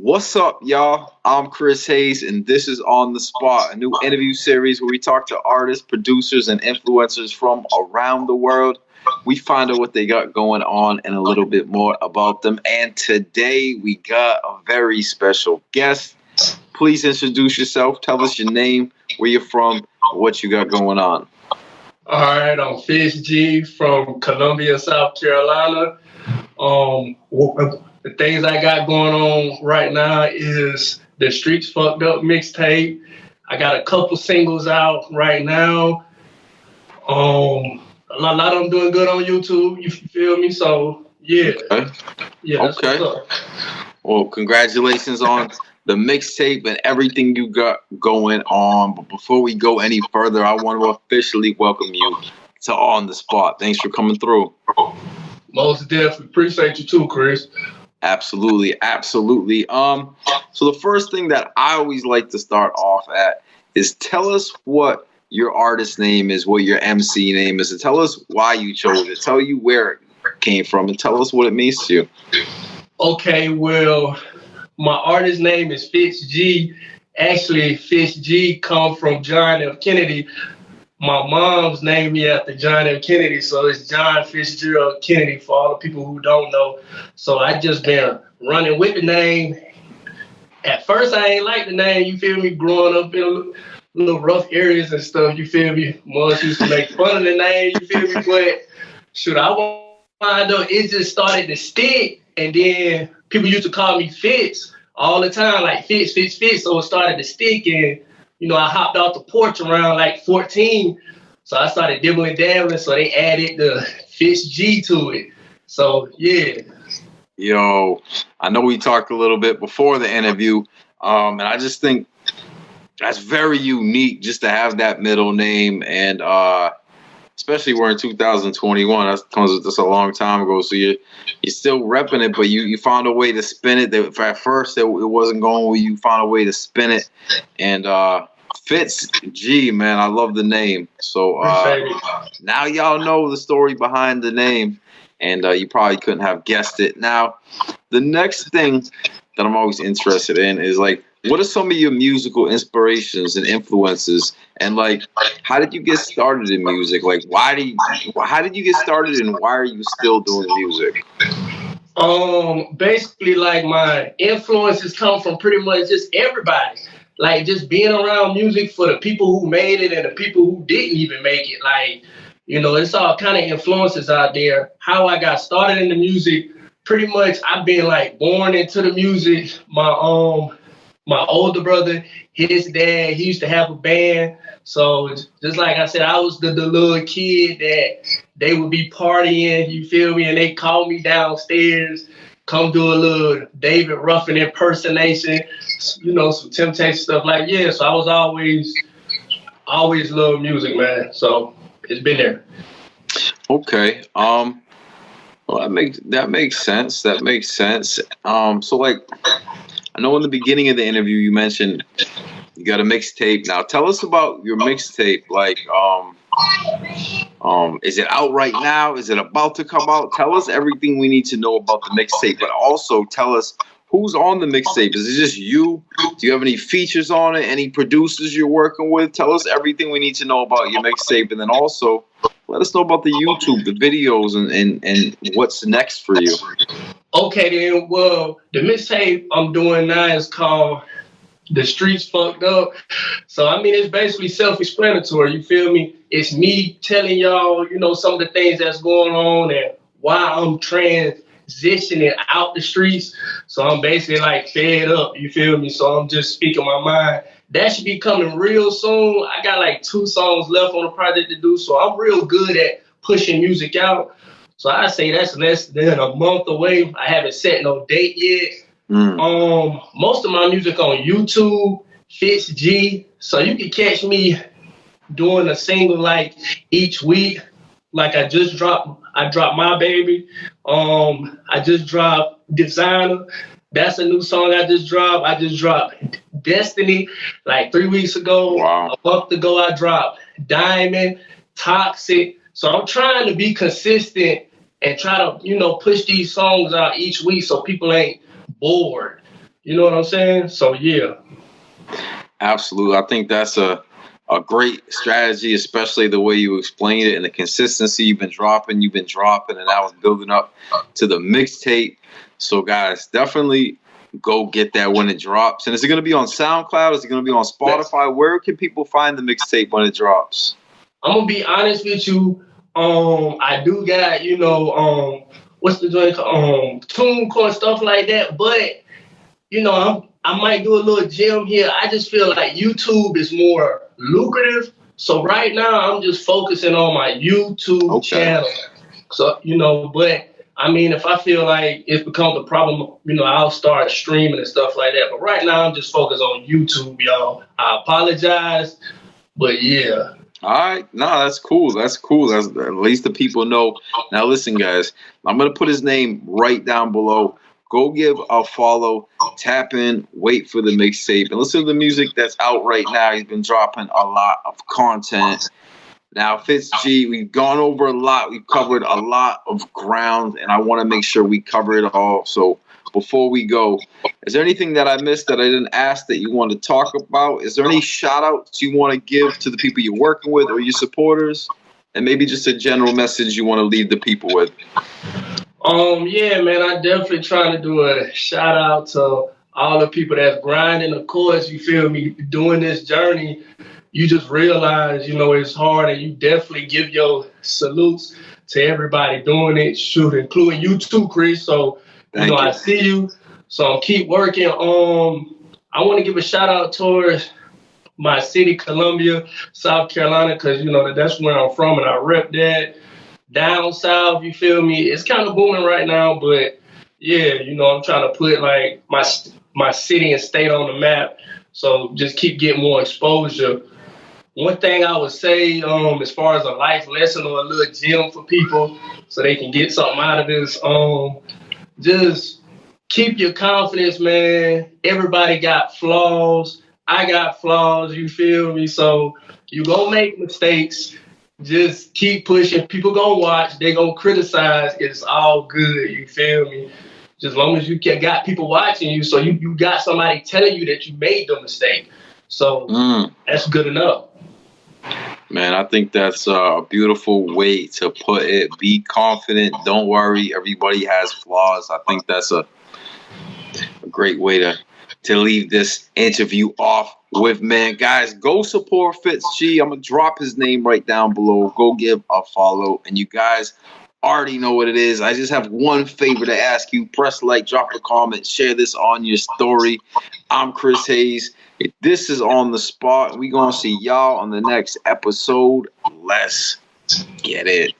What's up, y'all? I'm Chris Hayes, and this is On the Spot, a new interview series where we talk to artists, producers, and influencers from around the world. We find out what they got going on and a little bit more about them. And today we got a very special guest. Please introduce yourself. Tell us your name, where you're from, what you got going on. All right, I'm Fitz-G from Killumbia, South Carolina. The things I got going on right now is the Streets Fucked Up mixtape. I got a couple singles out right now. A lot of them doing good on YouTube. You feel me? So yeah, Okay. Yeah. That's Okay. what's up. Well, congratulations on the mixtape and everything you got going on. But before we go any further, I want to officially welcome you to On the Spot. Thanks for coming through. Most definitely appreciate you too, Chris. Absolutely. So the first thing that I always like to start off at is tell us what your artist name is, what your MC name is, and tell us why you chose it. Tell you where it came from, and tell us what it means to you. Okay, well, my artist name is Fitz-G. Actually, Fitz-G come from John F. Kennedy. My mom's named me after John F. Kennedy, so it's John Fitzgerald Kennedy for all the people who don't know. So I just been running with the name. At first, I ain't like the name, you feel me, growing up in little rough areas and stuff, you feel me. Moms used to make fun of the name, you feel me, but shoot, I wind up, it just started to stick, and then people used to call me Fitz all the time, like Fitz, so it started to stick, and I hopped off the porch around like 14, so I started dibbling dabbling, so they added the Fitz-G to it. So, yeah. Yo, I know we talked a little bit before the interview, and I just think that's very unique just to have that middle name, and especially we're in 2021. That's a long time ago, so you're still repping it, but you found a way to spin it. At first, it wasn't going where you found a way to spin it, and Fitz-G, man, I love the name. So now y'all know the story behind the name, and you probably couldn't have guessed it. Now, the next thing that I'm always interested in is like, what are some of your musical inspirations and influences, and like, how did you get started in music? Like, how did you get started, and why are you still doing music? Basically, like, my influences come from pretty much just everybody. Like, just being around music for the people who made it and the people who didn't even make it. Like, it's all kind of influences out there. How I got started in the music, pretty much I've been like born into the music. My older brother, his dad, he used to have a band. So just like I said, I was the little kid that they would be partying, you feel me? And they called me downstairs, come do a little David Ruffin impersonation, some Temptation stuff like, yeah. So I was always loved music, man. So it's been there. Okay. Well, that makes sense. So like, I know in the beginning of the interview you mentioned you got a mixtape. Now tell us about your mixtape. Like, is it out right now? Is it about to come out? Tell us everything we need to know about the mixtape, but also tell us who's on the mixtape. Is it just you? Do you have any features on it? Any producers you're working with? Tell us everything we need to know about your mixtape, and then also let us know about the YouTube, the videos, and what's next for you. Okay, then. Well, the mixtape I'm doing now is called The Streets Fucked Up. So, I mean, it's basically self-explanatory, you feel me? It's me telling y'all, some of the things that's going on and why I'm transitioning out the streets. So I'm basically like fed up, you feel me? So I'm just speaking my mind. That should be coming real soon. I got like 2 songs left on the project to do, so I'm real good at pushing music out. So I say that's less than a month away. I haven't set no date yet. Most of my music on YouTube, Fitz-G. So you can catch me doing a single like each week. Like I dropped My Baby. I just dropped Designer. That's a new song I just dropped. I just dropped Destiny like 3 weeks ago. Wow. A month ago I dropped Diamond, Toxic. So I'm trying to be consistent and try to, push these songs out each week so people ain't bored. You know what I'm saying? So yeah. Absolutely. I think that's a great strategy, especially the way you explained it and the consistency you've been dropping, and that was building up to the mixtape. So guys, definitely go get that when it drops. And is it going to be on SoundCloud? Is it going to be on Spotify? Where can people find the mixtape when it drops? I'm gonna be honest with you. I do got, what's the joint called? TuneCore and stuff like that. But I might do a little gym here. I just feel like YouTube is more lucrative. So right now I'm just focusing on my YouTube channel. So, but I mean, if I feel like it becomes a problem, I'll start streaming and stuff like that. But right now I'm just focused on YouTube, y'all. I apologize, but yeah. All right. No, that's cool. That's at least the people know. Now listen, guys, I'm going to put his name right down below. Go give a follow, tap in, wait for the mixtape, and listen to the music that's out right now. He's been dropping a lot of content. Now, Fitz-G, we've gone over a lot. We've covered a lot of ground, and I want to make sure we cover it all. So before we go, is there anything that I missed that I didn't ask that you want to talk about? Is there any shout-outs you want to give to the people you're working with or your supporters? And maybe just a general message you want to leave the people with? Yeah, man, I definitely trying to do a shout out to all the people that's grinding. Of course, you feel me, doing this journey, you just realize, it's hard, and you definitely give your salutes to everybody doing it, shoot, including you too, Chris. So, Thank you. I see you. So keep working. I want to give a shout out towards my city, Killumbia, South Carolina, because, that's where I'm from, and I rep that. Down south, you feel me? It's kind of booming right now, but yeah, I'm trying to put like my city and state on the map. So just keep getting more exposure. One thing I would say, as far as a life lesson or a little gem for people, so they can get something out of this, just keep your confidence, man. Everybody got flaws. I got flaws. You feel me? So you gonna make mistakes. Just keep pushing. People gonna watch. They gonna criticize. It's all good. You feel me? Just as long as you got people watching you, so you got somebody telling you that you made the mistake. So that's good enough. Man, I think that's a beautiful way to put it. Be confident. Don't worry. Everybody has flaws. I think that's a great way to leave this interview off with, man. Guys, go support Fitz-G. I'm going to drop his name right down below. Go give a follow. And you guys already know what it is. I just have one favor to ask you. Press like, drop a comment, share this on your story. I'm Chris Hayes. This is On The Spot. We're going to see y'all on the next episode. Let's get it.